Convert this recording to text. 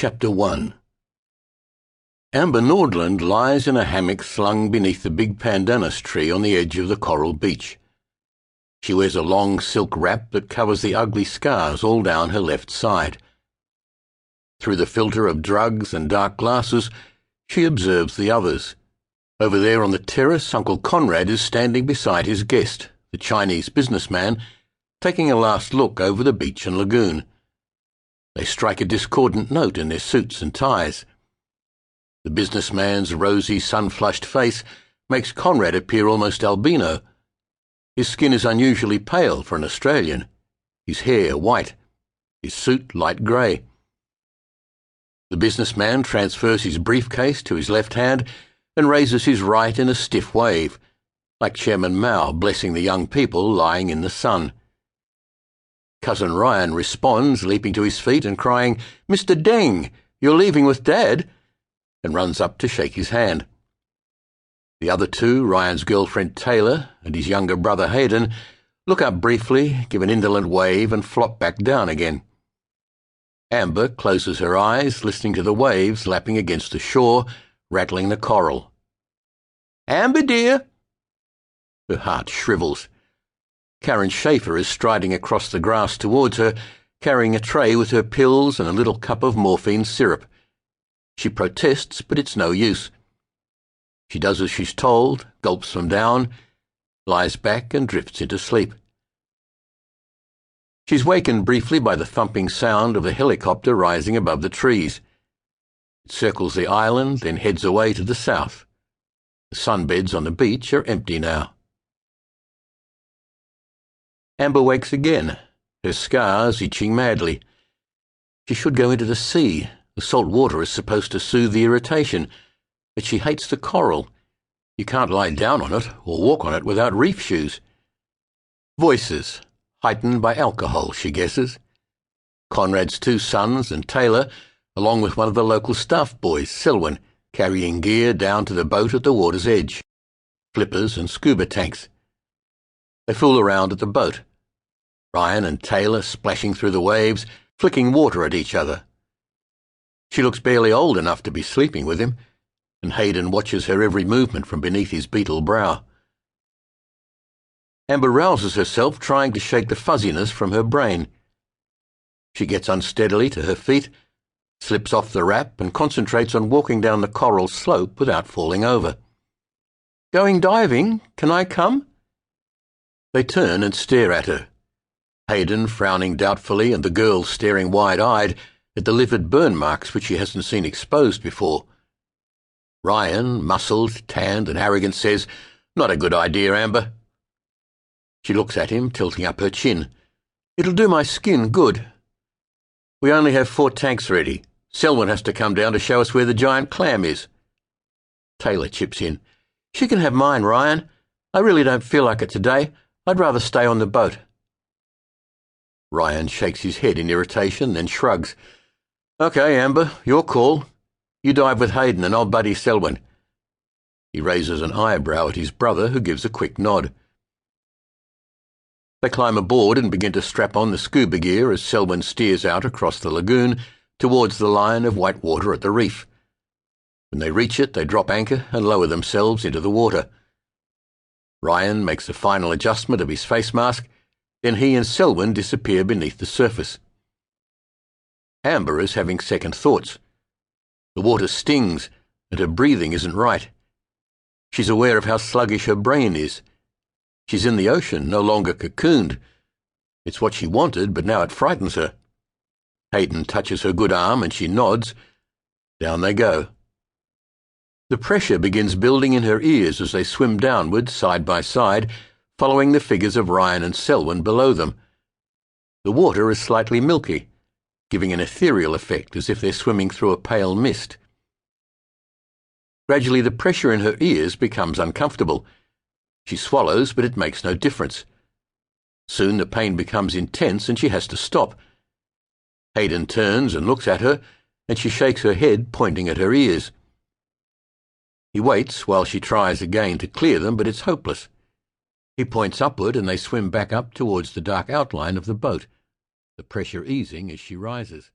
Chapter 1. Amber Nordland lies in a hammock slung beneath the big pandanus tree on the edge of the coral beach. She wears a long silk wrap that covers the ugly scars all down her left side. Through the filter of drugs and dark glasses, she observes the others. Over there on the terrace, Uncle Conrad is standing beside his guest, the Chinese businessman, taking a last look over the beach and lagoon. They strike a discordant note in their suits and ties. The businessman's rosy, sun-flushed face makes Conrad appear almost albino. His skin is unusually pale for an Australian, his hair white, his suit light grey. The businessman transfers his briefcase to his left hand and raises his right in a stiff wave, like Chairman Mao blessing the young people lying in the sun. Cousin Ryan responds, leaping to his feet and crying, "Mr. Deng, you're leaving with Dad," and runs up to shake his hand. The other two, Ryan's girlfriend Taylor and his younger brother Hayden, look up briefly, give an indolent wave and flop back down again. Amber closes her eyes, listening to the waves lapping against the shore, rattling the coral. "Amber, dear!" Her heart shrivels. Karen Schaefer is striding across the grass towards her, carrying a tray with her pills and a little cup of morphine syrup. She protests, but it's no use. She does as she's told, gulps them down, lies back and drifts into sleep. She's wakened briefly by the thumping sound of a helicopter rising above the trees. It circles the island, then heads away to the south. The sunbeds on the beach are empty now. Amber wakes again, her scars itching madly. She should go into the sea. The salt water is supposed to soothe the irritation, but she hates the coral. You can't lie down on it or walk on it without reef shoes. Voices, heightened by alcohol, she guesses. Conrad's two sons and Taylor, along with one of the local staff boys, Selwyn, carrying gear down to the boat at the water's edge. Flippers and scuba tanks. They fool around at the boat. Ryan and Taylor splashing through the waves, flicking water at each other. She looks barely old enough to be sleeping with him, and Hayden watches her every movement from beneath his beetle brow. Amber rouses herself, trying to shake the fuzziness from her brain. She gets unsteadily to her feet, slips off the wrap, and concentrates on walking down the coral slope without falling over. "Going diving? Can I come?" They turn and stare at her. Hayden frowning doubtfully and the girl staring wide-eyed at the livid burn marks which she hasn't seen exposed before. Ryan, muscled, tanned and arrogant, says, "Not a good idea, Amber." She looks at him, tilting up her chin. "It'll do my skin good." "We only have 4 tanks ready. Selwyn has to come down to show us where the giant clam is." Taylor chips in. "She can have mine, Ryan. I really don't feel like it today. I'd rather stay on the boat." Ryan shakes his head in irritation, then shrugs. "Okay, Amber, your call. You dive with Hayden and old buddy Selwyn." He raises an eyebrow at his brother, who gives a quick nod. They climb aboard and begin to strap on the scuba gear as Selwyn steers out across the lagoon towards the line of white water at the reef. When they reach it, they drop anchor and lower themselves into the water. Ryan makes a final adjustment of his face mask, then he and Selwyn disappear beneath the surface. Amber is having second thoughts. The water stings, and her breathing isn't right. She's aware of how sluggish her brain is. She's in the ocean, no longer cocooned. It's what she wanted, but now it frightens her. Hayden touches her good arm, and she nods. Down they go. The pressure begins building in her ears as they swim downward, side by side, following the figures of Ryan and Selwyn below them. The water is slightly milky, giving an ethereal effect as if they're swimming through a pale mist. Gradually the pressure in her ears becomes uncomfortable. She swallows, but it makes no difference. Soon the pain becomes intense and she has to stop. Hayden turns and looks at her, and she shakes her head, pointing at her ears. He waits while she tries again to clear them, but it's hopeless. He points upward and they swim back up towards the dark outline of the boat, the pressure easing as she rises.